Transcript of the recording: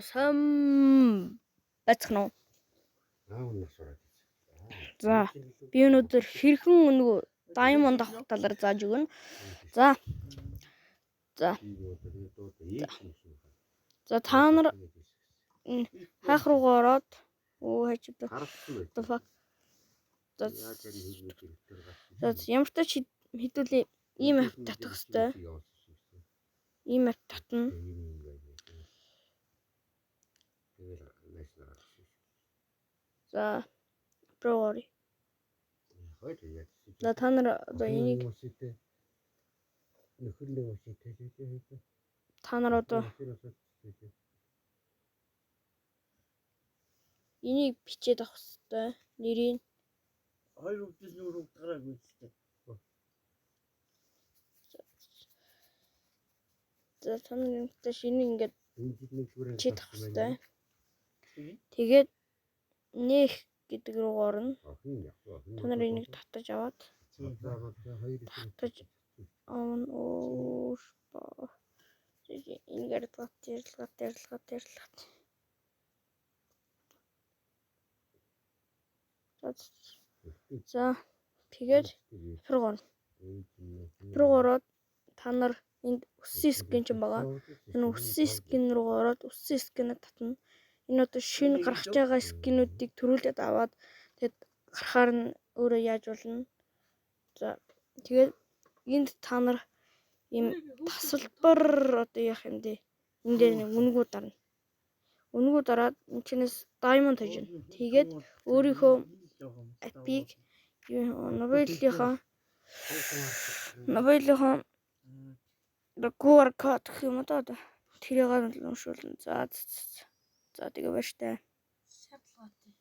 Сам бацхан уу. За би өнөөдөр хэрхэн нөгөө diamond авах талаар зааж өгнө. За та нар хаах руугаа ороод хажууд ямар ч тач хэдүүлээ ийм авт татах хэвээр. Ийм авт татна. За прогори. За та нар одоо энийг та нар одоо энийг бичээд авах хэрэгтэй. Нэрийг хоёр өвдөс нүрэг гараагүй зү. За та нар юмтай шинийг ингээд чид авах хэрэгтэй. Тэгээд нэх гэдэг рүү орно. Та нар энийг татаж аваад татаж авна. Энийг ярилгат. За тэгээд руу ороод та нар энд өссөн скин ч юм байгаа. Энэ өссөн скин руу ороод өссөн скинээ татна. Энэ одоо шинэ гарч байгаа скинүүдийг төрүүлээд аваад тэгэд гарахаар нь өөрөө яаж болно. За тэгээд энд та нар ийм тасалбар одоо яах юм бэ? Энд дээр нэг үнгүү дарна. Үнгүү дараад энэчнээс diamond хийж гэнэ. Тэгээд өөрийнхөө апиг Новелийнхаа QR код гэх юм уу одоо тэрийг уншуулна. За тэгээ баяртай. Шатлгатай.